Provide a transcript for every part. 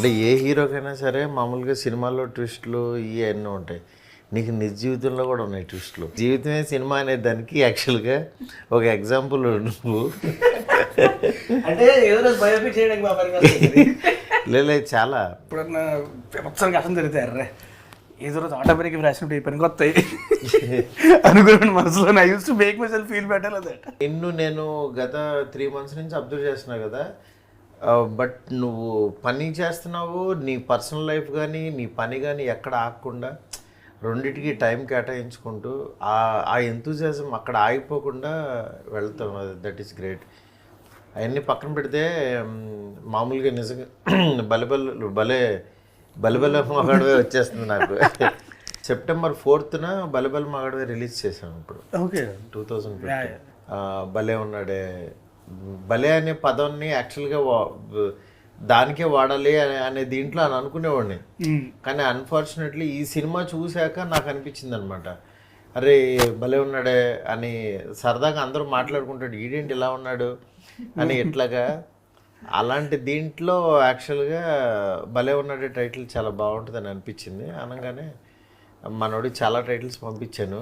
అంటే ఏ హీరోకైనా సరే మామూలుగా సినిమాల్లో ట్విస్టులు ఇవన్నీ ఉంటాయి. నీకు నిజ జీవితంలో కూడా ఉన్నాయి ట్విస్టులు. జీవితమే సినిమా అనే దానికి యాక్చువల్గా ఒక ఎగ్జాంపుల్ నువ్వు. అంటే ఏదో బయోపిక్ చేయడానికి మా పని లేదు చాలా ఇప్పుడన్నా ఒకసారి కష్టం జరుగుతారు రే ఏదో రోజు ఆటోమేటిక్ రాసినప్పుడు ఈ పనికి వస్తాయి అనుకున్నాను మనసులో. I use to make my self feel better that. నిన్ను నేను గత 3 months నుంచి అబ్జర్వ్ చేస్తున్నా కదా, బట్ నువ్వు పని చేస్తున్నావు, నీ పర్సనల్ లైఫ్ కానీ నీ పని కానీ ఎక్కడ ఆగకుండా రెండిటికి టైం కేటాయించుకుంటూ ఆ ఎంతూజియాజం అక్కడ ఆగిపోకుండా వెళ్తాం. That is great. అవన్నీ పక్కన పెడితే మామూలుగా నిజంగా బలెబల మగాడివే వచ్చేస్తుంది నాకు. September 4th బలెబల మగాడివే రిలీజ్ చేశాను ఇప్పుడు. ఓకే 2015. భలే ఉన్నాడే. భలే అనే పదాన్ని యాక్చువల్గా దానికే వాడాలి అనే దీంట్లో అని అనుకునేవాడిని. కానీ అన్ఫార్చునేట్లీ ఈ సినిమా చూశాక నాకు అనిపించింది అనమాట, అరే భలే ఉన్నాడే అని. సరదాగా అందరూ మాట్లాడుకుంటాడు ఈడేంటి ఇలా ఉన్నాడు అని ఎట్లాగా. అలాంటి దీంట్లో యాక్చువల్గా భలే ఉన్నాడే టైటిల్ చాలా బాగుంటుందని అనిపించింది. అనగానే మనోడికి చాలా టైటిల్స్ పంపించాను.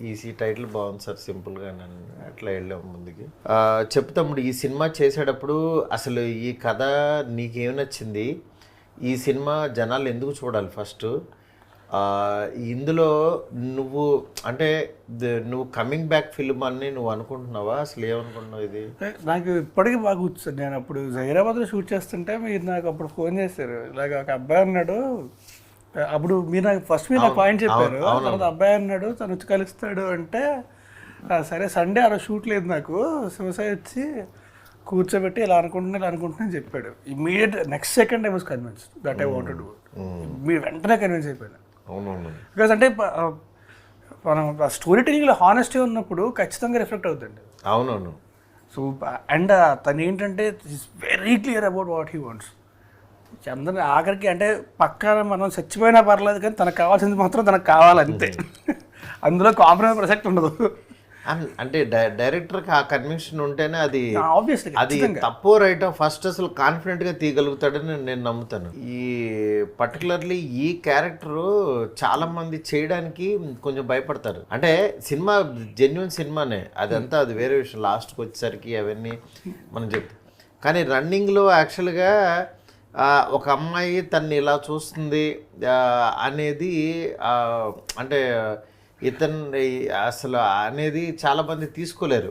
ఈ టైటిల్ బాగుంది సార్ సింపుల్గా నన్ను అట్లా వెళ్ళాము ముందుకి. చెప్తాము ఈ సినిమా చేసేటప్పుడు అసలు ఈ కథ నీకేం నచ్చింది, ఈ సినిమా జనాలు ఎందుకు చూడాలి ఫస్ట్, ఇందులో నువ్వు అంటే నువ్వు కమింగ్ బ్యాక్ ఫిల్మ్ అని నువ్వు అనుకుంటున్నావా, అసలు ఏమనుకుంటున్నావు? ఇది నాకు ఇప్పటికీ బాగా కూర్చొని నేను అప్పుడు హైదరాబాద్లో షూట్ చేస్తుంటే మీరు నాకు అప్పుడు ఫోన్ చేశారు, ఇలాగ ఒక అబ్బాయి అన్నాడు. అప్పుడు మీరు నాకు ఫస్ట్ మీరు నాకు పాయింట్ చెప్పారు, తర్వాత అబ్బాయి అన్నాడు తను వచ్చి కలుస్తాడు అంటే సరే సండే అలా షూట్ లేదు నాకు, శివసాయి వచ్చి కూర్చోబెట్టి ఇలా అనుకుంటున్నా చెప్పాడు. Immediate next second I was convinced that I wanted to. మీరు వెంటనే కన్విన్స్ అయిపోయాను. బికాస్ అంటే మనం స్టోరీ టెలింగ్లో హానెస్టీ ఉన్నప్పుడు ఖచ్చితంగా రిఫ్లెక్ట్ అవుతుంది. అవునవును. సో అండ్ తను ఏంటంటే is very clear about what he wants. Chandan ఆఖరికి అంటే పక్కన మనం చచ్చిపోయినా పర్లేదు కానీ తనకు కావాల్సింది మాత్రం తనకు కావాలంతే. అందులో కాంప్రమైజ్ ప్రసక్తి ఉండదు. అంటే డైరెక్టర్కి ఆ కన్విక్షన్ ఉంటేనే అది ఆబ్వియస్లీ అది తప్పో రైటో ఫస్ట్ అసలు కాన్ఫిడెంట్గా తీయగలుగుతాడని నేను నమ్ముతాను. ఈ పర్టికులర్లీ ఈ క్యారెక్టరు చాలా మంది చేయడానికి కొంచెం భయపడతారు. అంటే సినిమా జెన్యున్ సినిమానే అదంతా, అది వేరే విషయం. లాస్ట్కి వచ్చేసరికి అవన్నీ మనం చెప్తాం. కానీ రన్నింగ్లో యాక్చువల్గా ఒక అమ్మాయి తన్ని ఇలా చూస్తుంది అనేది అంటే ఇతను అసలు అనేది చాలామంది తీసుకోలేరు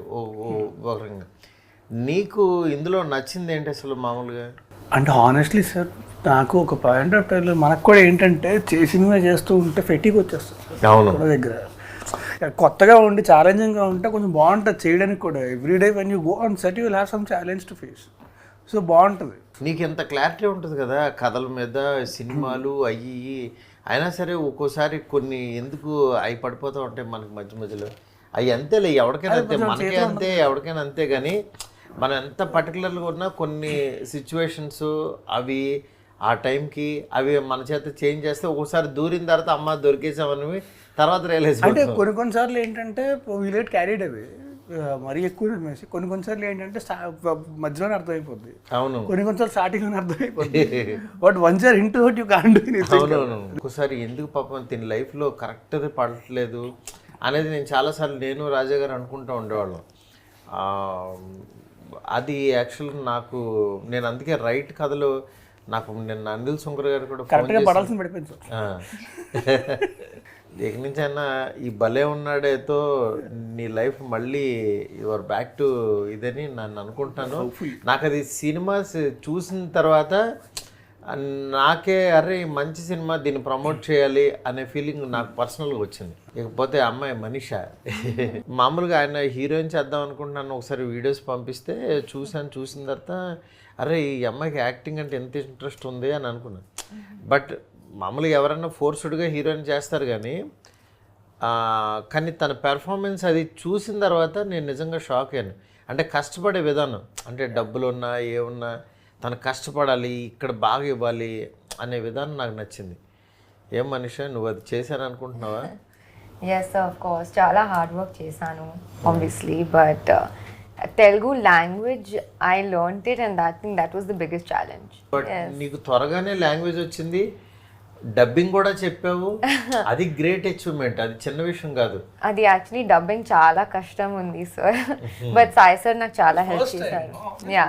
ఒక రకంగా. నీకు ఇందులో నచ్చింది ఏంటి అసలు మామూలుగా? అంటే హానెస్ట్లీ సార్ నాకు ఒక పాయింట్ ఆఫ్ టైంలో మనకు కూడా ఏంటంటే సినిమా చేస్తూ ఉంటే ఫెటీకి వచ్చేస్తుంది. అవును, దగ్గర కొత్తగా ఉండి ఛాలెంజింగ్గా ఉంటే కొంచెం బాగుంటుంది చేయడానికి కూడా. Everyday when you go on set you will have some challenge to face. So బాగుంటుంది. నీకు ఎంత క్లారిటీ ఉంటుంది కదా కథల మీద, సినిమాలు అయ్యి. అయినా సరే ఒక్కోసారి కొన్ని ఎందుకు అవి పడిపోతూ ఉంటాయి మనకి మధ్య మధ్యలో. అవి అంతేలే, ఎవరికైనా అంతే, మనకే అంతే, ఎవరికైనా అంతే. కానీ మనం ఎంత పర్టికులర్గా ఉన్నా కొన్ని సిచ్యువేషన్స్ అవి ఆ టైంకి అవి మన చేత చేంజ్ చేస్తే ఒక్కోసారి దూరిన తర్వాత అమ్మ దొరికేసామని తర్వాత రియలైజ్. అంటే కొన్నిసార్లు ఏంటంటే విలేట్ క్యారీడ్ అవి మరీ ఎక్కువ నమ్మేసి కొన్నిసార్లు ఏంటంటే మధ్యలోనే అర్థమైపోద్ది. అవును, కొన్నిసార్లు స్టార్టింగ్లోనే అర్థమైపోద్ది. But once are into it you can't do anything. అవునవును. ఒకసారి ఎందుకు పాపం తిని లైఫ్లో కరెక్ట్గా పడట్లేదు అనేది నేను చాలాసార్లు నేను రాజా గారు అనుకుంటూ ఉండేవాళ్ళం. అది యాక్చువల్గా నాకు నేను అందుకే రైట్ కథలో నాకు నిన్న అనిల్ సుంకర్ గారు కూడా కరెక్ట్గా పడాల్సిన పడిపోయింది. ఇక నుంచి అయినా ఈ భలే ఉన్నాడేతో నీ లైఫ్ మళ్ళీ యువర్ బ్యాక్ టు ఇదని నన్ను అనుకుంటాను. నాకు అది సినిమా చూసిన తర్వాత నాకే అరే మంచి సినిమా, దీన్ని ప్రమోట్ చేయాలి అనే ఫీలింగ్ నాకు పర్సనల్గా వచ్చింది. ఇకపోతే అమ్మాయి మనీషా మామూలుగా ఆయన హీరోయిన్ చేద్దాం అనుకుంటున్నాను. ఒకసారి వీడియోస్ పంపిస్తే చూసిన తర్వాత అరే ఈ అమ్మాయికి యాక్టింగ్ అంటే ఎంత ఇంట్రెస్ట్ ఉంది అని అనుకున్నాను. బట్ మామూలుగా ఎవరైనా ఫోర్స్డ్గా హీరోయిన్ చేస్తారు కానీ తన పెర్ఫార్మెన్స్ అది చూసిన తర్వాత నేను నిజంగా షాక్ అయ్యాను. అంటే కష్టపడే విధానం, అంటే డబ్బులు ఉన్నా ఏమున్నా తను కష్టపడాలి, ఇక్కడ బాగా ఇవ్వాలి అనే విధానం నాకు నచ్చింది. ఏం మనీషా నువ్వు అది చేశాను అనుకుంటున్నావా? ఎస్ ఆఫ్ కోర్స్ చాలా హార్డ్ వర్క్ చేశాను obviously. But Telugu language, I learned it, and that was the biggest challenge. But నీకు త్వరగానే లాంగ్వేజ్ వచ్చింది, డబ్బింగ్ కూడా చెప్పావు, అది గ్రేట్ అచీవ్మెంట్, అది చిన్న విషయం కాదు. అది యాక్చువల్లీ డబ్బింగ్ చాలా కష్టం ఉంది సార్, బట్ సాయి సార్ నాకు చాలా హెల్ప్ చేశారు. యా,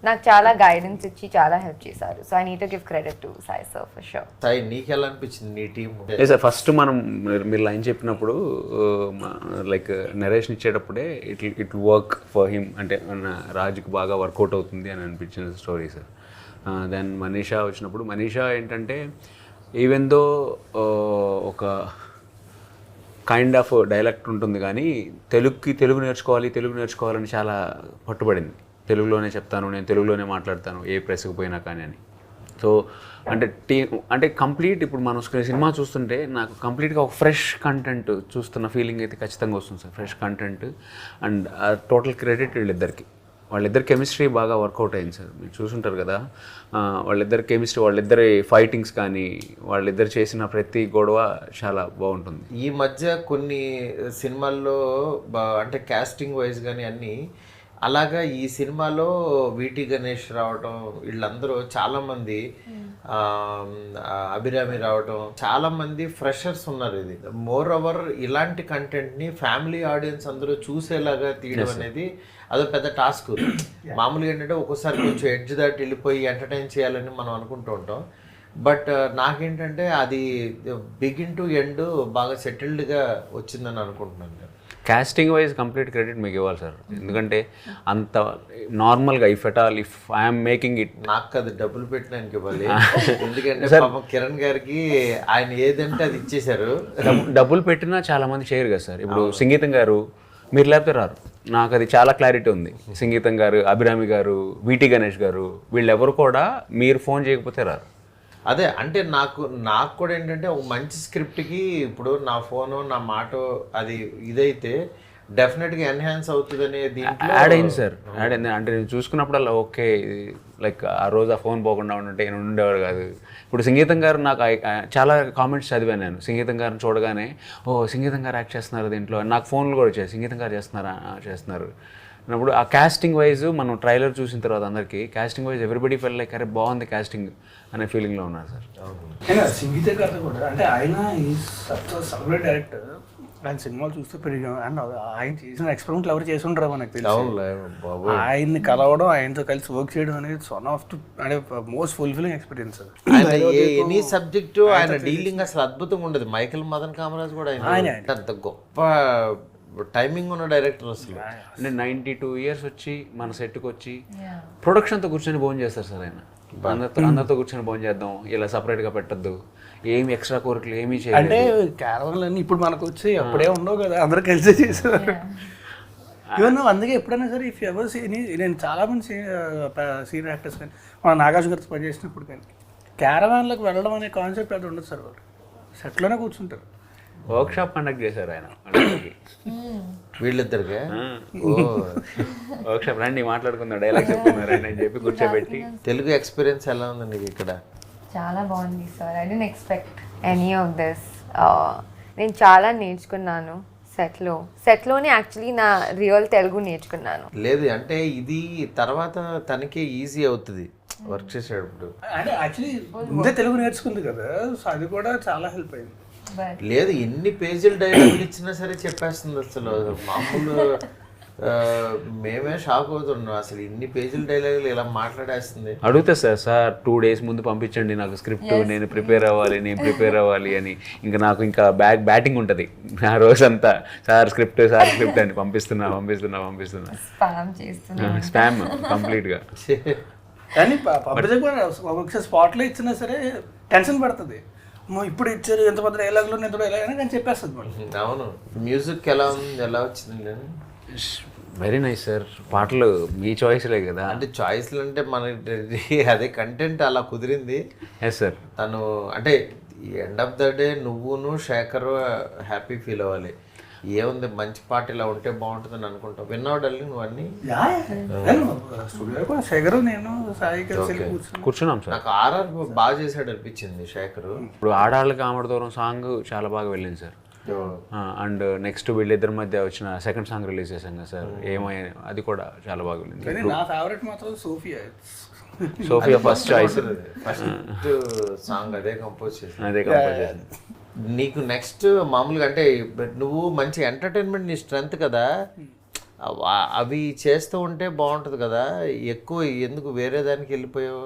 నాకు చాలా గైడెన్స్ ఇచ్చి చాలా హెల్ప్ చేశారు. So I need to give credit to Sai sir for sure. Sai నీకు ఎలా అనిపించింది నీ టీం? సార్ ఫస్ట్ మనం మీరు లైన్ చెప్పినప్పుడు లైక్ నరేషన్ ఇచ్చేటప్పుడే ఇట్ వర్క్ ఫర్ హిమ్, అంటే మన రాజుకి బాగా వర్కౌట్ అవుతుంది అని అనిపించిన స్టోరీ సార్. దెన్ మనీషా వచ్చినప్పుడు, మనీషా ఏంటంటే ఈవెన్ దో ఒక కైండ్ ఆఫ్ డైలెక్ట్ ఉంటుంది కానీ తెలుగు నేర్చుకోవాలని చాలా పట్టుబడింది. తెలుగులోనే చెప్తాను, నేను తెలుగులోనే మాట్లాడతాను ఏ ప్రెస్కి పోయినా కానీ అని. సో అంటే కంప్లీట్ ఇప్పుడు మనం సినిమా చూస్తుంటే నాకు కంప్లీట్గా ఒక ఫ్రెష్ కంటెంట్ చూస్తున్న ఫీలింగ్ అయితే ఖచ్చితంగా వస్తుంది sir. Fresh content and total credit వాళ్ళిద్దరి కెమిస్ట్రీ బాగా వర్కౌట్ అయింది సార్. మీరు చూసుంటారు కదా, వాళ్ళిద్దరి కెమిస్ట్రీ, వాళ్ళిద్దరి ఫైటింగ్స్ కానీ, వాళ్ళిద్దరు చేసిన ప్రతి గొడవ చాలా బాగుంటుంది. ఈ మధ్య కొన్ని సినిమాల్లో అంటే కాస్టింగ్ వైజ్ కానీ అన్నీ అలాగా, ఈ సినిమాలో వీటి గణేష్ రావటం, వీళ్ళందరూ చాలామంది, అభిరామి రావటం, చాలామంది ఫ్రెషర్స్ ఉన్నారు. ఇది మోర్ ఓవర్ ఇలాంటి కంటెంట్ని ఫ్యామిలీ ఆడియన్స్ అందరూ చూసేలాగా తీయడం అనేది అదో పెద్ద టాస్క్. మామూలుగా ఏంటంటే ఒక్కోసారి కొంచెం ఎడ్జ్ దాటి వెళ్ళిపోయి ఎంటర్టైన్ చేయాలని మనం అనుకుంటూ ఉంటాం. బట్ నాకేంటంటే అది బిగిన్ టు ఎండ్ బాగా సెటిల్డ్గా వచ్చిందని అనుకుంటున్నాను. కాస్టింగ్ వైజ్ కంప్లీట్ క్రెడిట్ మీకు ఇవ్వాలి సార్, ఎందుకంటే అంత నార్మల్గా ఇఫ్ ఐఎమ్ మేకింగ్ ఇట్, నాకు అది డబ్బులు పెట్టినానికి ఇవ్వాలి. ఎందుకంటే పాపం కిరణ్ గారికి ఆయన ఏదంటే అది ఇచ్చేశారు. డబ్బులు పెట్టినా చాలా మంది చేయరు కదా సార్. ఇప్పుడు సంగీతం గారు మీరు లేకపోతే రారు, నాకు అది చాలా క్లారిటీ ఉంది. సంగీతం గారు, అభిరామి గారు, వీటి గణేష్ గారు, వీళ్ళెవరు కూడా మీరు ఫోన్ చేయకపోతే రారు. అదే అంటే నాకు కూడా ఏంటంటే ఒక మంచి స్క్రిప్ట్కి ఇప్పుడు నా ఫోను నా మాట అది ఇదైతే డెఫినెట్గా ఎన్హాన్స్ అవుతుంది అనే దీంట్లో యాడ్ అయింది సార్. యాడ్ అయింది అంటే నేను చూసుకున్నప్పుడల్లా ఓకే, లైక్ ఆ రోజు ఆ ఫోన్ పోకుండా ఉంటే నేను ఉండేవాడు కాదు. ఇప్పుడు సంగీతం గారు నాకు చాలా కామెంట్స్ చదివాను నేను. సంగీతం గారిని చూడగానే సంగీతం గారు యాక్ట్ చేస్తున్నారు దీంట్లో, నాకు ఫోన్లు కూడా వచ్చాయి, సంగీతం గారు చేస్తున్నారు అన్నప్పుడు ఆ కాస్టింగ్ వైజ్ మనం ట్రైలర్ చూసిన తర్వాత అందరికీ కాస్టింగ్ వైజ్ ఎవ్రీబడి ఫెల్ లైక్ అరే బాగుంది కాస్టింగ్ అనే ఫీలింగ్లో ఉన్నారు సార్. సంగీత గారు కూడా అంటే ఆయన ఈ సెలబ్రేట్ డైరెక్టర్, ఆయన సినిమాలు చూస్తూ పెరిగాం. అండ్ ఆయన చేసిన ఎక్స్పెరిమెంట్లు ఎవరు చేసి ఉండరు మనకు తెలుసు. ఆయన్ని కలవడం, ఆయనతో కలిసి వర్క్ చేయడం అనేది వన్ ఆఫ్ అంటే most fulfilling experience. Any subject ఆయన డీలింగ్ అసలు అద్భుతంగా ఉండదు. మైకేల్ మదన్ కామరాజ్ కూడా ఆయన అంత గొప్ప టైమింగ్ ఉన్న డైరెక్టర్ అసలు. అంటే 92 years వచ్చి మన సెట్కి వచ్చి ప్రొడక్షన్తో కూర్చొని భోజనం చేస్తారు సార్ ఆయన. అందరితో కూర్చొని భోజనం చేద్దాం, ఇలా సపరేట్గా పెట్టద్దు, ఏమి ఎక్స్ట్రా కోరికలు ఏమీ చేయాలి. అంటే క్యారవాన్లన్నీ ఇప్పుడు మనకు వచ్చి అప్పుడే ఉండవు కదా, అందరూ కలిసి చేసేవారు. ఈవెన్ అందుకే ఎప్పుడైనా సరే ఇఫ్ ఎవర్ నేను చాలామంది సీనియర్ యాక్టర్స్ కానీ మన నాగార్జున గారితో పనిచేసినప్పుడు కానీ క్యారవాన్లకు వెళ్ళడం అనే కాన్సెప్ట్ అది ఉండదు సార్. వాళ్ళు సెట్లోనే కూర్చుంటారు. వర్క్షాప్ కండక్ట్ చేశారు ఆయన వీళ్ళిద్దరికి. వర్క్షాప్ రండి మాట్లాడుకుందాం, డైలాగ్ చెప్తున్నారు అని చెప్పి కూర్చోబెట్టి. తెలుగు ఎక్స్పీరియన్స్ ఎలా ఉంది నీకు ఇక్కడ? చాలా బాగుంది sir. I don't expect any of this. నేను చాలా నేర్చుకున్నాను సెట్లోనే యాక్చువల్లీ నా రియల్ తెలుగు నేర్చుకున్నాను. లేదు అంటే ఇది తర్వాత తనకే ఈజీ అవుతుంది వర్క్ చేసేటప్పుడు. అంటే యాక్చువల్లీ ముందే తెలుగు నేర్చుకుంది కదా, సో అది కూడా చాలా హెల్ప్ అయింది. లేదు ఎన్ని పేజీలు డైలాగులు ఇచ్చినా సరే చెప్పేస్తుంది అసలు. మామూలు మేమే షాక్ అవుతున్నాం, అసలు ఇన్ని పేజీల డైలాగులు ఇలా మాట్లాడేస్తుంది. అడుగుతా సార్ 2 days ముందు పంపించండి నాకు స్క్రిప్ట్, నేను ప్రిపేర్ అవ్వాలి అని. ఇంకా బ్యాటింగ్ ఉంటుంది ఆ రోజంతా, సార్ స్క్రిప్ట్ అని పంపిస్తున్నా. స్పామ్ కంప్లీట్గా. కానీ ఒకసారి స్పాట్లో ఇచ్చినా సరే టెన్షన్ పడుతుంది. ఇప్పుడు ఇచ్చారు ఎంత పెద్ద డైలాగులు ఎంత డైలాగ్ అని చెప్పేస్తుంది మళ్ళీ. అవును. మ్యూజిక్ ఎలా వచ్చింది? Very nice sir. పాటలు మీ చాయిస్లే కదా. అంటే చాయిస్లు అంటే మన అదే కంటెంట్ అలా కుదిరింది. Yes sir. తను అంటే ఎండ్ ఆఫ్ ద డే నువ్వును శేఖర్ హ్యాపీ ఫీల్ అవ్వాలి. ఏముంది మంచి పాట ఇలా ఉంటే బాగుంటుందని అనుకుంటావు. విన్నావు డార్లింగ్ నువ్వు అన్ని? శేఖర్ నేను సాయి కూర్చున్నాం సార్. నాకు ఆర్ఆర్ బాగా చేశాడు అనిపించింది శేఖర్. ఇప్పుడు ఆడాళ్ళకి ఆమడ దూరం సాంగ్ చాలా బాగా వెళ్ళింది సార్. అండ్ నెక్స్ట్ వీళ్ళిద్దరి మధ్య వచ్చిన సెకండ్ సాంగ్ రిలీజ్ చేశాం కదా సార్, ఏమై అది కూడా చాలా బాగుంది. కానీ నా ఫేవరెట్ మాత్రం Sophia. Sophia first choice, first song అదే కంపోజ్ చేసి. అదే కంపోజ్ చేసింది. నీకు నెక్స్ట్ మామూలుగా అంటే నువ్వు మంచి ఎంటర్టైన్మెంట్ నీ స్ట్రెంత్ కదా, అవి చేస్తూ ఉంటే బాగుంటుంది కదా, ఎక్కువ ఎందుకు వేరే దానికి వెళ్ళిపోయావు?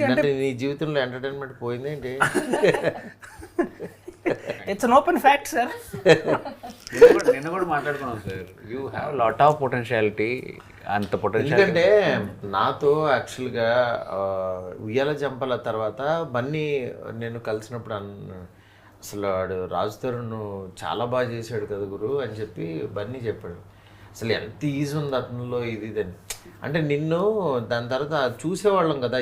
అంటే నీ జీవితంలో ఎంటర్టైన్మెంట్ పోయింది ఏంటి? It's an open fact sir. నిన్న కూడా మాట్లాడుకున్నాం sir, you have lot of potentiality. అంత పొటెన్షియల్ ఎందుకంటే నాతో యాక్చువల్గా ఉయ్యాల జంపల తర్వాత బన్నీ నేను కలిసినప్పుడు అసలు వాడు రాజుతో నువ్వు చాలా బాగా చేశాడు కదా గురు అని చెప్పి బన్నీ చెప్పాడు. అసలు ఎంత ఈజీ ఉంది అతనిలో ఇది అని. అంటే నిన్ను దాని తర్వాత చూసేవాళ్ళం కదా,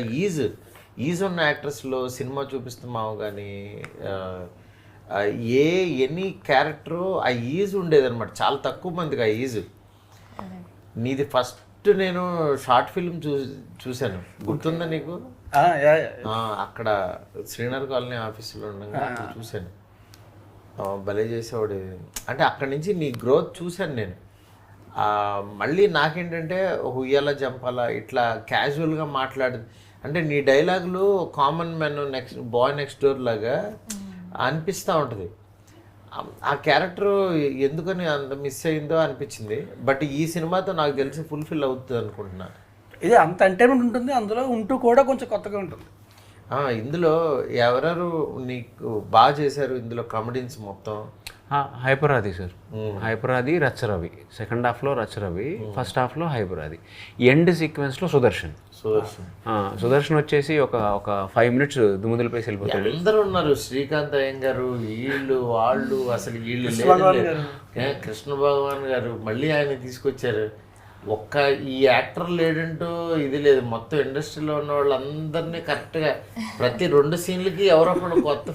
ఈజ్ ఉన్న యాక్ట్రెస్లో సినిమా చూపిస్తున్నావు కానీ ఎనీ క్యారెక్టరు ఆ ఈజ్ ఉండేదన్నమాట. చాలా తక్కువ మందికి ఆ ఈజ్. నీది ఫస్ట్ నేను షార్ట్ ఫిల్మ్ చూశాను, గుర్తుందా నీకు? అక్కడ శ్రీనగర్ కాలనీ ఆఫీసులో ఉండగా చూశాను. భలే చేసేవాడు. అంటే అక్కడి నుంచి నీ గ్రోత్ చూశాను నేను. మళ్ళీ నాకేంటంటే ఉయ్యాల జంపాల ఇట్లా క్యాజువల్గా మాట్లాడు అంటే నీ డైలాగులు common man boy next door లాగా అనిపిస్తూ ఉంటుంది. ఆ క్యారెక్టర్ ఎందుకని అంత మిస్ అయిందో అనిపించింది. బట్ ఈ సినిమాతో నాకు తెలిసి ఫుల్ఫిల్ అవుతుంది అనుకుంటున్నాను. ఇది అంత ఎంటర్టైన్మెంట్ ఉంటుంది, అందులో ఉంటూ కూడా కొంచెం కొత్తగా ఉంటుంది. ఇందులో ఎవరెవరు నీకు బాగా చేశారు ఇందులో కామెడీన్స్ మొత్తం? హైపరాది సార్, హైపరాది, రచ్చరవి. సెకండ్ హాఫ్లో రచ్చరవి, ఫస్ట్ హాఫ్లో హైపరాది. ఎండ్ సీక్వెన్స్లో సుదర్శన్ వచ్చేసి ఒక 5 minutes దుమ్ముదులపేసి వెళ్ళిపోతాడు. అందరూ ఉన్నారు, శ్రీకాంత్ అయ్యంగారు, వీళ్ళు వాళ్ళు, అసలు వీళ్ళు కృష్ణ భగవాన్ గారు మళ్ళీ ఆయన తీసుకొచ్చారు. ఒక్క ఈ యాక్టర్ లేడంటూ ఇది లేదు. మొత్తం ఇండస్ట్రీలో ఉన్న వాళ్ళందరినీ కరెక్ట్గా ప్రతి 2 సీన్లకి ఎవరొకరు కొత్త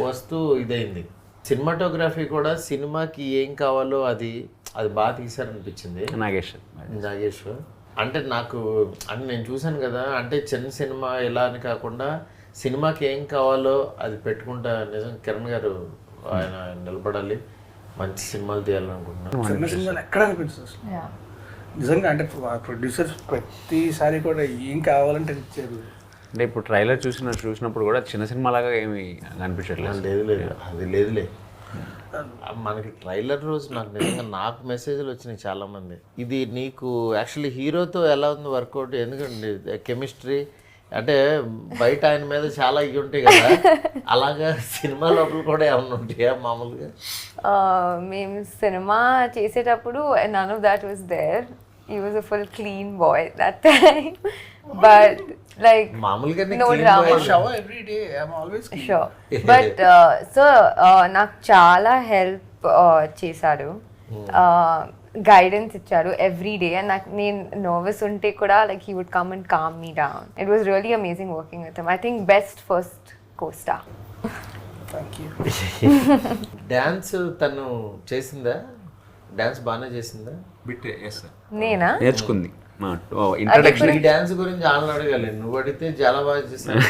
వస్తూ ఇదైంది. సినిమాటోగ్రఫీ కూడా సినిమాకి ఏం కావాలో అది బాగా తీశారనిపించింది. నాగేష్ అంటే నాకు అంటే నేను చూశాను కదా, అంటే చిన్న సినిమా ఇలా అని కాకుండా సినిమాకి ఏం కావాలో అది పెట్టుకుంటా. నిజం కిరణ్ గారు ఆయన నిలబడాలి, మంచి సినిమాలు తీయాలనుకుంటున్నాను. చిన్న సినిమాలు ఎక్కడ అనిపించదు నిజంగా. అంటే ప్రొడ్యూసర్స్ ప్రతిసారి కూడా ఏం కావాలంటే ఇచ్చారు. అంటే ఇప్పుడు ట్రైలర్ చూసినప్పుడు కూడా చిన్న సినిమా లాగా ఏమి అనిపించట్లేదు. లేదు అది లేదులే. మనకి ట్రైలర్ రోజు నాకు మెసేజ్లు వచ్చినాయి చాలామంది. ఇది నీకు యాక్చువల్లీ హీరోతో ఎలా ఉంది వర్కౌట్? ఎందుకంటే కెమిస్ట్రీ అంటే బయట ఆయన మీద చాలా ఇవి ఉంటాయి కదా, అలాగా సినిమా లోపల కూడా ఏమన్నా ఉంటాయా మామూలుగా? మేము సినిమా చేసేటప్పుడు none of that was there. He was a full clean boy that time. But like no drama. Shower every day. I'm always clean. Sure. But so నాకు చాలా హెల్ప్ చేశాడు, గైడెన్స్ ఇచ్చాడు ఎవ్రీ డే. అండ్ నాకు నేను nervous ఉంటే కూడా like he would come and calm me down. It was really amazing working with him. I think best first costar. Thank you. Dance తను చేసిందా? డాన్స్ బాగానే చేసిందా? నేనా నేర్చుకుంది. ఇంట్రడక్షన్ ఈ డాన్స్ గురించి ఆమెను అడగాలి, నువ్వు అడిగితే చాలా బాగా చేస్తాను.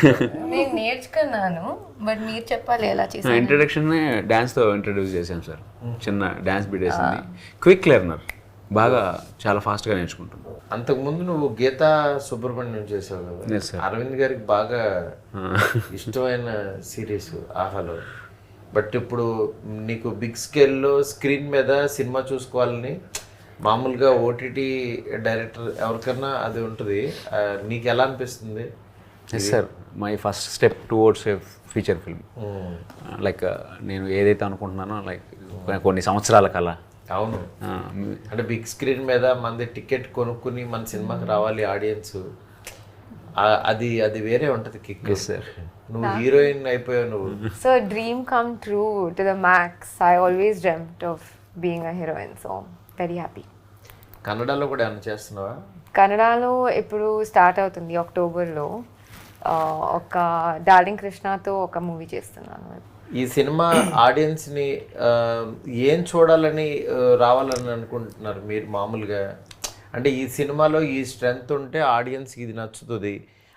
నేను నేర్చుకున్నాను, బట్ మీరు చెప్పాలి ఎలా చేశాను. ఇంట్రడక్షన్ డాన్స్తో ఇంట్రడ్యూస్ చేశాను సార్. చిన్న డాన్స్ బిట్ వేసింది. క్విక్ లెర్నర్, బాగా చాలా ఫాస్ట్గా నేర్చుకుంటుంది. అంతకుముందు నువ్వు గీతా సుబ్రహ్మణ్యం చేసావు కదా, అరవింద్ గారికి బాగా ఇష్టమైన సిరీస్ ఆహాలో. బట్ ఇప్పుడు నీకు బిగ్ స్కేల్లో స్క్రీన్ మీద సినిమా చూసుకోవాలని మామూలుగా ఓటీటీ డైరెక్టర్ ఎవరికన్నా అది ఉంటుంది. నీకు ఎలా అనిపిస్తుంది? Sir my first step towards a feature film. Like నేను ఏదైతే అనుకుంటున్నానో లైక్ కొన్ని సంవత్సరాల కల. అవును, అంటే బిగ్ స్క్రీన్ మీద మనది టికెట్ కొనుక్కుని మన సినిమాకి రావాలి ఆడియన్స్, అది వేరే ఉంటుంది కిక్. సార్ నువ్వు హీరోయిన్ అయిపోయావు నువ్వు. So dream come true to the max. I always dreamed of being a heroine, so very happy. కన్నడలో కూడా ఏమైనా చేస్తున్నావా? కన్నడలో ఇప్పుడు స్టార్ట్ అవుతుంది అక్టోబర్లో. ఒక డార్లింగ్ కృష్ణతో ఒక మూవీ చేస్తున్నాను. ఈ సినిమా ఆడియన్స్ని ఏం చూడాలని రావాలని అనుకుంటున్నారు మీరు మామూలుగా? అంటే ఈ సినిమాలో ఈ స్ట్రెంగ్త్ ఉంటే ఆడియన్స్కి ఇది నచ్చుతుంది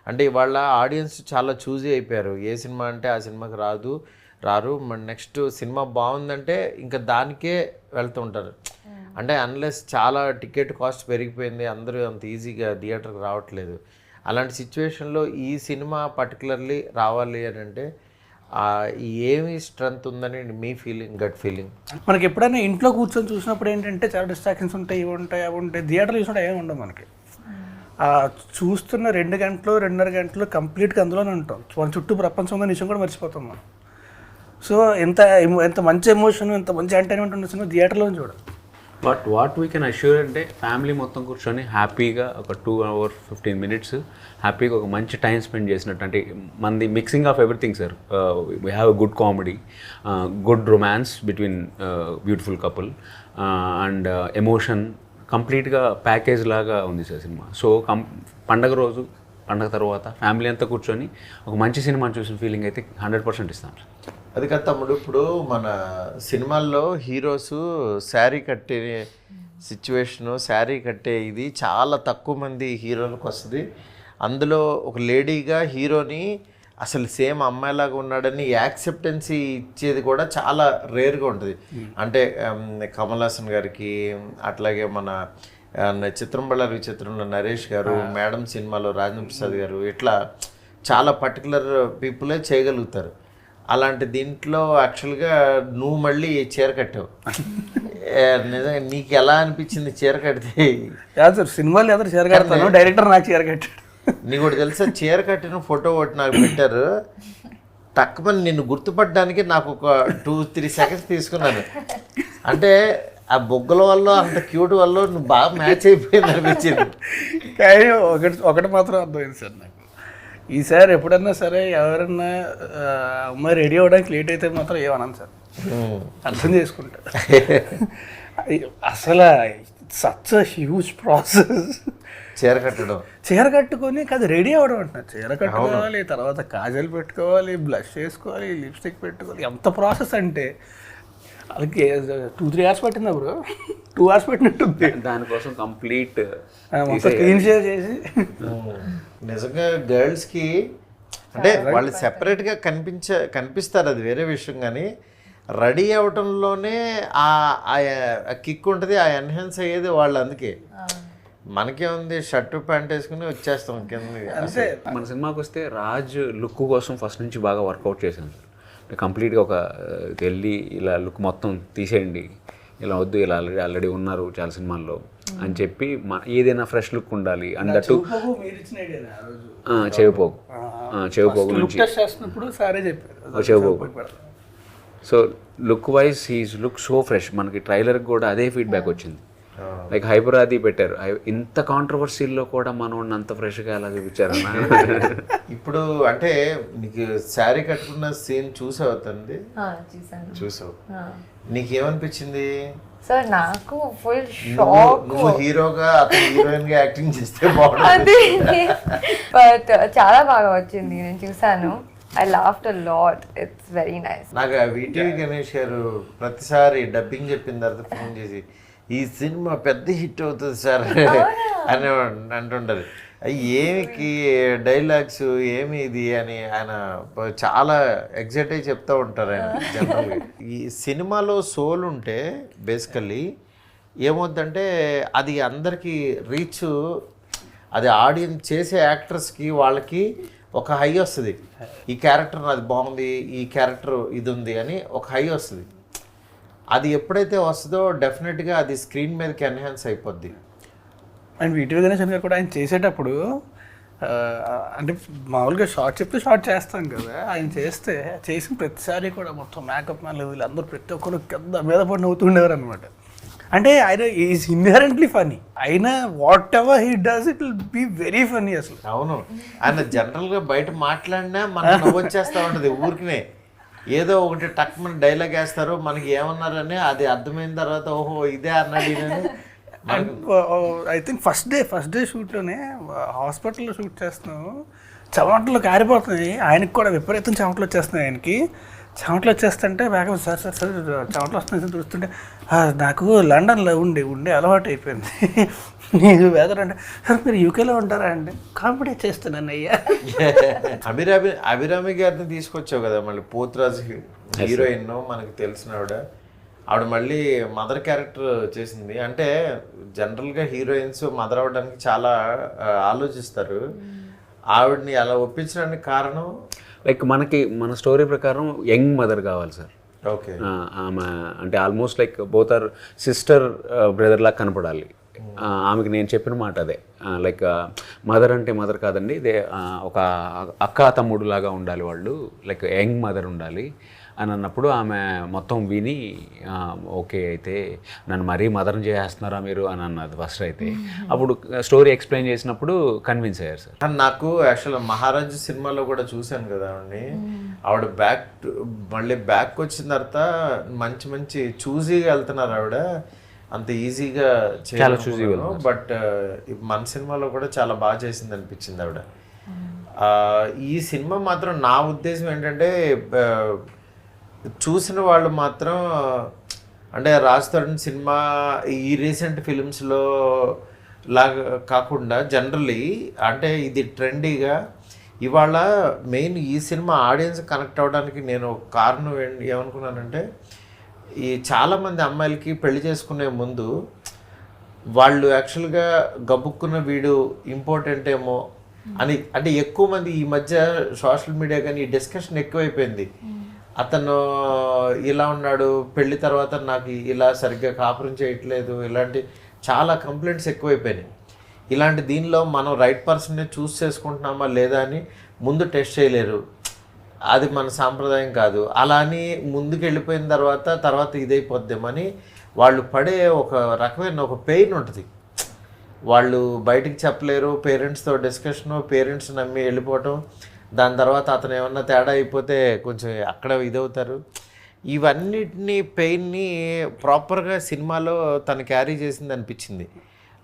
అంటే ఇవాళ ఆడియన్స్ చాలా చూజీ అయిపోయారు. ఏ సినిమా అంటే ఆ సినిమాకి రాదు, రారు. మరి నెక్స్ట్ సినిమా బాగుందంటే ఇంకా దానికే వెళ్తూ ఉంటారు. అంటే అన్లెస్ చాలా టికెట్ కాస్ట్ పెరిగిపోయింది, అందరూ అంత ఈజీగా థియేటర్కి రావట్లేదు. అలాంటి సిచ్యువేషన్లో ఈ సినిమా పర్టికులర్లీ రావాలి అని అంటే ఏమి స్ట్రెంత్ ఉందని మీ ఫీలింగ్, గట్ ఫీలింగ్? మనకి ఎప్పుడైనా ఇంట్లో కూర్చొని చూసినప్పుడు ఏంటంటే చాలా డిస్ట్రాక్షన్స్ ఉంటాయి, ఇవి ఉంటాయి, అవి ఉంటాయి. థియేటర్లో చూసినప్పుడు ఏమి ఉండవు మనకి. చూస్తున్న 2 గంటలు 2.5 గంటలు కంప్లీట్గా అందులోనే ఉంటాం. మన చుట్టూ ప్రపంచం ఉందని విషయం కూడా మర్చిపోతాం మనం. సో ఎంత మంచి ఎమోషన్, ఎంత మంచి ఎంటర్టైన్మెంట్ ఉన్న సినిమా థియేటర్లో చూడాలి. But what we can assure అంటే ఫ్యామిలీ మొత్తం కూర్చొని హ్యాపీగా ఒక 2 hours 15 minutes హ్యాపీగా ఒక మంచి టైం స్పెండ్ చేసినట్టు. అంటే మనది mixing of everything sir. We have a good comedy, good romance between beautiful couple and emotion, కంప్లీట్గా ప్యాకేజ్ లాగా ఉంది సార్ సినిమా. సో పండగ రోజు, పండగ తర్వాత ఫ్యామిలీ అంతా కూర్చొని ఒక మంచి సినిమా చూసిన ఫీలింగ్ అయితే 100% ఇస్తాం సార్. అది కదా తమ్ముడు, ఇప్పుడు మన సినిమాల్లో హీరోస్ శారీ కట్టే సిచ్యువేషను, శారీ కట్టే ఇది చాలా తక్కువ మంది హీరోలకు వస్తుంది. అందులో ఒక లేడీగా హీరోని అసలు సేమ్ అమ్మాయిలాగా ఉన్నాడని యాక్సెప్టెన్సీ ఇచ్చేది కూడా చాలా రేర్గా ఉంటుంది. అంటే కమల్ హాసన్ గారికి, అట్లాగే మన చిత్రం బళ్ళారి చిత్రంలో నరేష్ గారు, మేడం సినిమాలో రాజేంద్ర ప్రసాద్ గారు, ఇట్లా చాలా పర్టికులర్ పీపులే చేయగలుగుతారు. అలాంటి దీంట్లో యాక్చువల్గా నువ్వు మళ్ళీ చీర కట్టావు. నిజంగా నీకు ఎలా అనిపించింది చీర కడితే? కాదు సార్, సినిమాలు ఎదురు చీర కడతాను, డైరెక్టర్ నాకు చీర కట్టాడు. నీకు ఒకటి తెలుసా, చీర కట్టిన ఫోటో ఒకటి నాకు పెట్టారు. తక్కువని నిన్ను గుర్తుపట్టడానికి నాకు ఒక 2-3 seconds తీసుకున్నాను. అంటే ఆ బొగ్గల వల్ల, అంత క్యూట్ వల్ల నువ్వు బాగా మ్యాచ్ అయిపోయింది అనిపించింది. కానీ ఒకటి మాత్రం అర్థమైంది సార్ నాకు, ఈసారి ఎప్పుడన్నా సరే ఎవరన్నా అమ్మాయి రెడీ అవ్వడానికి లేట్ అయితే మాత్రం ఏమన్నాను సార్, అర్థం చేసుకుంటా. అసలు సచ్ హ్యూజ్ ప్రాసెస్ చీర కట్టుకొని కాదు రెడీ అవ్వడం అంటున్నారు. చీర కట్టుకోవాలి, తర్వాత కాజల్ పెట్టుకోవాలి, బ్లష్ వేసుకోవాలి, లిప్స్టిక్ పెట్టుకోవాలి. ఎంత ప్రాసెస్ అంటే అది 2-3 hours పట్టిందా బ్రో? 2 hours పెట్టినట్టుంది దానికోసం కంప్లీట్ క్లీన్ షేర్ చేసి. నిజంగా గర్ల్స్కి అంటే వాళ్ళు సెపరేట్గా కనిపిస్తారు, అది వేరే విషయం. కానీ రెడీ అవ్వటంలోనే ఆ కిక్ ఉంటుంది, ఆ ఎన్హాన్స్ అయ్యేది వాళ్ళు. అందుకే మనకేముంది, షర్టు ప్యాంట్ వేసుకుని వచ్చేస్తాం కింద. మన సినిమాకి వస్తే రాజ్ లుక్ కోసం ఫస్ట్ నుంచి బాగా వర్కౌట్ చేశాను సార్. కంప్లీట్గా ఒక వెళ్ళి ఇలా లుక్ మొత్తం తీసేయండి, ఇలా వద్దు, ఇలా ఆల్రెడీ ఉన్నారు చాలా సినిమాల్లో అని చెప్పి ఏదైనా ఫ్రెష్ లుక్ ఉండాలి అన్నట్టు. చెవిపోగు నుంచి చెవిపోగు. So look wise he's look so fresh. మనకి ట్రైలర్కి కూడా అదే ఫీడ్బ్యాక్ వచ్చింది. లైక్ హైపరాది పెట్టారు, ఇంత కాంట్రవర్సీల్లో కూడా మనం అంత ఫ్రెష్గా ఎలా చూపించారు. ఇప్పుడు అంటే నీకు శారీ కట్టుకున్న సీన్ చూసావు తండ్రి? చూసావు, నీకేమనిపించింది సార్? నాకు ఫుల్ షాక్. నువ్వు హీరోగా, అతను హీరోయిన్ గా యాక్టింగ్ చేస్తే బాగుంటుంది. బట్ చాలా బాగా వచ్చింది, నేను చూసాను. I laughed a lot. It's very nice. నాకు వీటీవీ గణేష్ గారు ప్రతిసారి డబ్బింగ్ చెప్పిన తర్వాత ఫోన్ చేసి ఈ సినిమా పెద్ద హిట్ అవుతుంది సార్ అని అంటుంటారు. ఏమికి డైలాగ్స్ ఏమి ఇది అని ఆయన చాలా ఎగ్జైట్ అయ్యి చెప్తూ ఉంటారు ఆయన జనరల్గా. ఈ సినిమాలో సోల్ ఉంటే బేసికల్లీ ఏమవుద్దంటే అది అందరికీ రీచ్, అది ఆడియన్స్ చేసే యాక్టర్స్కి వాళ్ళకి ఒక హై వస్తుంది. ఈ క్యారెక్టర్ అది బాగుంది, ఈ క్యారెక్టర్ ఇది ఉంది అని ఒక హై వస్తుంది. అది ఎప్పుడైతే వస్తుందో డెఫినెట్గా అది స్క్రీన్ మీదకి ఎన్హాన్స్ అయిపోద్ది. అండ్ వీటీవీ గణేశన్ గారు కూడా ఆయన చేసేటప్పుడు అంటే మామూలుగా షార్ట్ చెప్తే షార్ట్ చేస్తాం కదా, ఆయన చేసిన ప్రతిసారి కూడా మొత్తం మేకప్ మ్యాన్ వీళ్ళందరూ ప్రతి ఒక్కరు కింద మీద పడి నవ్వుతుండేవారు అనమాట. అంటే ఆయన ఈజ్ ఇన్హెరెంట్లీ ఫనీ. అయినా whatever he does it will be very funny అసలు. అవును, ఆయన జనరల్గా బయట మాట్లాడినా మనకు నవ్వు వచ్చేస్తూ ఉంటుంది. ఊరికినే ఏదో ఒకటి టక్ మన డైలాగ్ వేస్తారు, మనకి ఏమన్నారని అది అర్థమైన తర్వాత ఓహో ఇదే అన్నాడు. ఐ థింక్ ఫస్ట్ డే షూట్లోనే హాస్పిటల్లో షూట్ చేస్తున్నాం, చెమటలు కారిపోతున్నాయి. ఆయనకి కూడా విపరీతం చెమటలు వచ్చేస్తున్నాయి ఆయనకి. చెమటలు వచ్చేస్తుంటే వేగం సార్ చెమటలు వస్తున్నాయి చూస్తుంటే నాకు లండన్లో ఉండి అలవాటు అయిపోయింది. నీకు వెదర్ అంటే సార్ మీరు యూకేలో ఉంటారా అండి? కామెడీ చేస్తున్నాను అయ్యా. అభిరామి గారిని తీసుకొచ్చావు కదా మళ్ళీ, పోతురాజు హీరోయిన్ మనకు తెలిసిన ఆవిడ మళ్ళీ మదర్ క్యారెక్టర్ చేసింది. అంటే జనరల్గా హీరోయిన్స్ మదర్ అవ్వడానికి చాలా ఆలోచిస్తారు. ఆవిడని అలా ఒప్పించడానికి కారణం లైక్ మన స్టోరీ ప్రకారం యంగ్ మదర్ కావాలి సార్. ఓకే. ఆమె అంటే almost like both are sister brother లాగా కనపడాలి. ఆమెకి నేను చెప్పిన మాట అదే, లైక్ మదర్ అంటే మదర్ కాదండి, ఇదే ఒక అక్క తమ్ముడు లాగా ఉండాలి వాళ్ళు, లైక్ యంగ్ మదర్ ఉండాలి అని అన్నప్పుడు ఆమె మొత్తం విని ఓకే అయితే నన్ను మరీ మదర్ని చేస్తున్నారా మీరు అని అన్నది ఫస్ట్. అయితే అప్పుడు స్టోరీ ఎక్స్ప్లెయిన్ చేసినప్పుడు కన్విన్స్ అయ్యారు సార్. నాకు యాక్చువల్గా మహారాజు సినిమాలో కూడా చూశాను కదా ఆవిడని. ఆవిడ మళ్ళీ బ్యాక్ వచ్చిన తర్వాత మంచి మంచి చూజీగా వెళ్తున్నారు ఆవిడ, అంత ఈజీగా చాలా చూజీగా. బట్ మన సినిమాలో కూడా చాలా బాగా చేసింది అనిపించింది ఆవిడ. ఈ సినిమా మాత్రం నా ఉద్దేశం ఏంటంటే చూసిన వాళ్ళు మాత్రం అంటే రాజ్ తరుణ్ సినిమా ఈ రీసెంట్ ఫిలిమ్స్లో లాగా కాకుండా జనరలీ అంటే ఇది ట్రెండీగా ఇవాళ మెయిన్ ఈ సినిమా ఆడియన్స్ కనెక్ట్ అవ్వడానికి నేను కారణం ఏమనుకున్నానంటే, ఈ చాలామంది అమ్మాయిలకి పెళ్లి చేసుకునే ముందు వాళ్ళు యాక్చువల్గా గబుక్కున్న వీడు ఇంపార్టెంట్ ఏమో అని, అంటే ఎక్కువ మంది ఈ మధ్య సోషల్ మీడియా కానీ ఈ డిస్కషన్ ఎక్కువైపోయింది. అతను ఇలా ఉన్నాడు, పెళ్లి తర్వాత నాకు ఇలా సరిగ్గా కాపురం చేయట్లేదు, ఇలాంటి చాలా కంప్లైంట్స్ ఎక్కువైపోయినాయి. ఇలాంటి దీనిలో మనం రైట్ పర్సన్ని చూస్ చేసుకుంటున్నామా లేదా అని ముందు టెస్ట్ చేయలేరు, అది మన సాంప్రదాయం కాదు. అలా అని ముందుకు వెళ్ళిపోయిన తర్వాత ఇదైపోద్దామని వాళ్ళు పడే ఒక రకమైన ఒక పెయిన్ ఉంటుంది. వాళ్ళు బయటికి చెప్పలేరు, పేరెంట్స్తో డిస్కషను, పేరెంట్స్ నమ్మి వెళ్ళిపోవటం, దాని తర్వాత అతను ఏమన్నా తేడా అయిపోతే కొంచెం అక్కడ ఇదవుతారు. ఇవన్నిటిని పెయిన్ని ప్రాపర్గా సినిమాలో తను క్యారీ చేసింది అనిపించింది.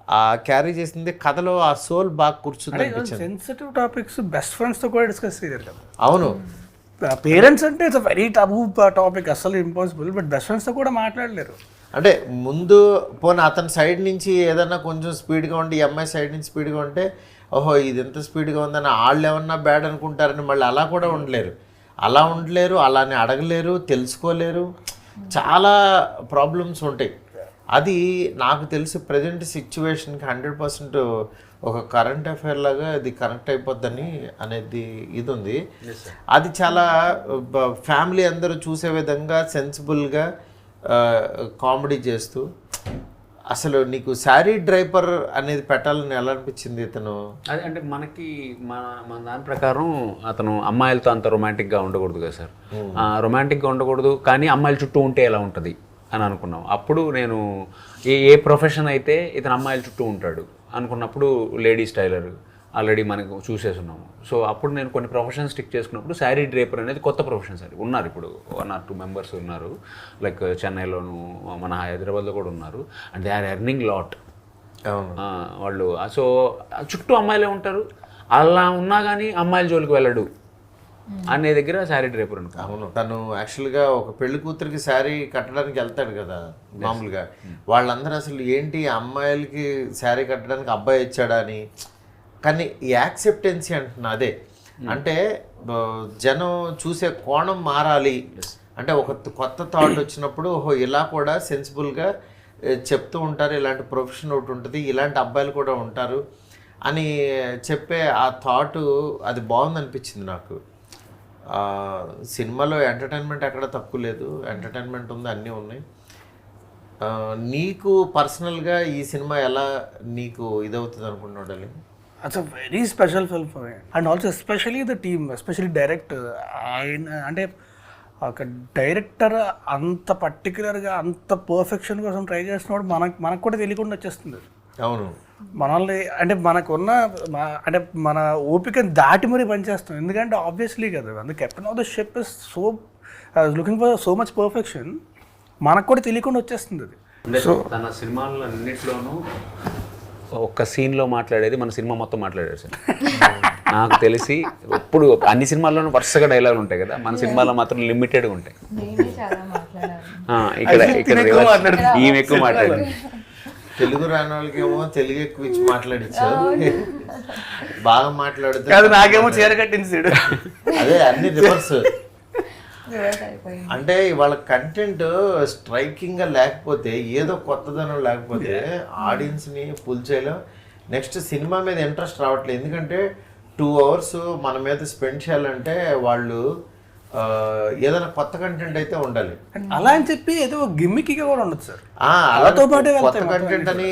ఆ క్యారీ చేసింది కథలో ఆ సోల్ బాగా కూర్చుంది అనిపించింది. సెన్సిటివ్ టాపిక్స్ బెస్ట్ ఫ్రెండ్స్తో కూడా డిస్కస్ చేయాలి కదా. అవును, పేరెంట్స్ అంటే ఇట్స్ వెరీ టబూ టాపిక్, అసలు ఇంపాసిబుల్. బట్ బెస్ట్ ఫ్రెండ్స్తో కూడా మాట్లాడలేరు. అంటే ముందు పోనీ అతని సైడ్ నుంచి ఏదన్నా కొంచెం స్పీడ్గా ఉండి ఈ అమ్మాయి సైడ్ నుంచి స్పీడ్గా ఉంటే ఓహో ఇది ఎంత స్పీడ్గా ఉందని వాళ్ళు ఏమన్నా బ్యాడ్ అనుకుంటారని మళ్ళీ అలా కూడా ఉండలేరు, అలానే అడగలేరు, తెలుసుకోలేరు, చాలా ప్రాబ్లమ్స్ ఉంటాయి. అది నాకు తెలిసి ప్రజెంట్ సిచ్యువేషన్కి 100% ఒక కరెంట్ అఫైర్ లాగా అది కనెక్ట్ అయిపోద్దని అనేది ఇది ఉంది. అది చాలా ఫ్యామిలీ అందరూ చూసే విధంగా సెన్సిబుల్గా కామెడీ చేస్తూ, అసలు నీకు శారీ డ్రైపర్ అనేది పెట్టాలని ఎలా అనిపించింది ఇతను? అదే అంటే మన దాని ప్రకారం అతను అమ్మాయిలతో అంత రొమాంటిక్గా ఉండకూడదు కదా సార్, రొమాంటిక్గా ఉండకూడదు, కానీ అమ్మాయిల చుట్టూ ఉంటే ఎలా ఉంటుంది అని అనుకున్నాం. అప్పుడు నేను ఏ ప్రొఫెషన్ అయితే ఇతను అమ్మాయిల చుట్టూ ఉంటాడు అనుకున్నప్పుడు లేడీస్ టైలర్ ఆల్రెడీ మనకు చూసేస్తున్నాము. సో అప్పుడు నేను కొన్ని ప్రొఫెషన్స్ స్టిక్ చేసుకున్నప్పుడు శారీ డ్రేపర్ అనేది కొత్త ప్రొఫెషన్ సార్. ఉన్నారు ఇప్పుడు 1 or 2 మెంబర్స్ ఉన్నారు, లైక్ చెన్నైలోను మన హైదరాబాద్లో కూడా ఉన్నారు. And they are earning lot వాళ్ళు. సో చుట్టూ అమ్మాయిలే ఉంటారు, అలా ఉన్నా కానీ అమ్మాయిల జోలికి వెళ్ళడు అనే దగ్గర శారీ డ్రేపర్ అనుకో. అవును, తను యాక్చువల్గా ఒక పెళ్లి కూతురికి శారీ కట్టడానికి వెళ్తాడు కదా మామూలుగా. వాళ్ళందరూ అసలు ఏంటి అమ్మాయిలకి శారీ కట్టడానికి అబ్బాయి ఇచ్చాడా అని, కానీ ఈ యాక్సెప్టెన్సీ అంటున్నా అదే. అంటే జనం చూసే కోణం మారాలి అంటే ఒక కొత్త థాట్ వచ్చినప్పుడు ఓహో ఇలా కూడా సెన్సిబుల్గా చెప్తూ ఉంటారు, ఇలాంటి ప్రొఫెషన్ ఒకటి ఉంటుంది, ఇలాంటి అబ్బాయిలు కూడా ఉంటారు అని చెప్పే ఆ థాటు అది బాగుంది అనిపించింది నాకు. సినిమాలో ఎంటర్టైన్మెంట్ ఎక్కడ తక్కువ లేదు, ఎంటర్టైన్మెంట్ ఉంది, అన్నీ ఉన్నాయి. నీకు పర్సనల్గా ఈ సినిమా ఎలా నీకు ఇదవుతుంది అనుకుంటున్నాడు? It's a very special film for me. And also especially the team, especially director. అంటే ఒక డైరెక్టర్ అంత పర్టికులర్గా అంత పర్ఫెక్షన్ కోసం ట్రై చేస్తున్నప్పుడు మనకు కూడా తెలియకుండా వచ్చేస్తుంది. అవును, మనల్ని అంటే మనకున్న అంటే మన ఓపికని దాటి మరీ పనిచేస్తాం. ఎందుకంటే ఆబ్వియస్లీ కదా, అందుకే captain of the ship is so looking for so much perfection, మనకు కూడా తెలియకుండా వచ్చేస్తుంది అది. సో తన సినిమాల్లో అన్నింటిలోనూ ఒక్క సీన్లో మాట్లాడేది మన సినిమా మొత్తం మాట్లాడారు సార్. నాకు తెలిసి ఇప్పుడు అన్ని సినిమాల్లోనూ వరుసగా డైలాగులు ఉంటాయి కదా, మన సినిమాలో మాత్రం లిమిటెడ్గా ఉంటాయి. నేనే చాలా మాట్లాడాను. ఇక్కడ ఇక్కడ ఈమె ఎక్కువ మాట్లాడింది. తెలుగు రాని వాళ్ళకి ఏమో తెలుగు ఎక్కువ ఇచ్చి మాట్లాడించారు, బాగా మాట్లాడితే కాదు నాకేమో చీర కట్టింది సీడు. అదే అన్ని రివర్స్. Reverse అయిపోయింది. అంటే వాళ్ళ కంటెంట్ స్ట్రైకింగ్ గా లేకపోతే, ఏదో కొత్తదనం లేకపోతే ఆడియన్స్ ని పుల్ చేయలేం. నెక్స్ట్ సినిమా మీద ఇంట్రెస్ట్ రావట్లేదు. ఎందుకంటే 2 hours మన మీద స్పెండ్ చేయాలంటే వాళ్ళు ఏదైనా కొత్త కంటెంట్ అయితే ఉండాలి. అలా అని చెప్పి ఏదో గిమ్మిక్గా కూడా ఉండదు సార్. అలాతో పాటు కొత్త కంటెంట్ అని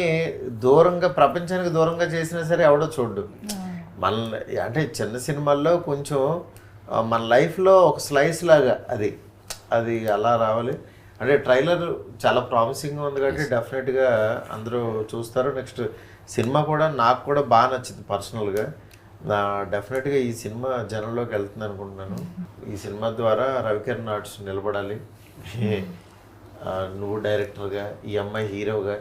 దూరంగా, ప్రపంచానికి దూరంగా చేసినా సరే ఎవడో చూడ్డు. మన అంటే చిన్న సినిమాల్లో కొంచెం మన లైఫ్లో ఒక స్లైస్ లాగా అది అది అలా రావాలి. అంటే ట్రైలర్ చాలా ప్రామిసింగ్గా ఉంది కాబట్టి డెఫినెట్గా అందరూ చూస్తారు. నెక్స్ట్ సినిమా కూడా నాకు కూడా బాగా నచ్చింది పర్సనల్గా. డెఫినెట్గా ఈ సినిమా జనంలోకి వెళ్తుంది అనుకుంటున్నాను. ఈ సినిమా ద్వారా రవికిరణ్ ఆర్ట్స్ నిలబడాలి, నువ్వు డైరెక్టర్గా, ఈ అమ్మాయి హీరోగా.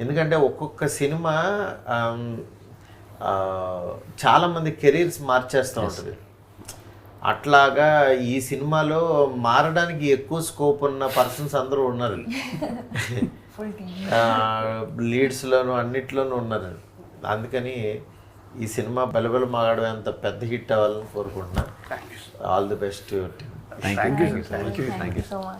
ఎందుకంటే ఒక్కొక్క సినిమా చాలామంది కెరీర్స్ మార్చేస్తూ ఉంటుంది. అట్లాగా ఈ సినిమాలో మారడానికి ఎక్కువ స్కోప్ ఉన్న పర్సన్స్ అందరూ ఉన్నారు. లీడ్స్లోను అన్నిట్లోనూ ఉన్నారు. అందుకని ఈ సినిమా బలబల మాగడం అంత పెద్ద హిట్ అవ్వాలని కోరుకుంటున్నా. All the best your team. Thank you. Thank you so much.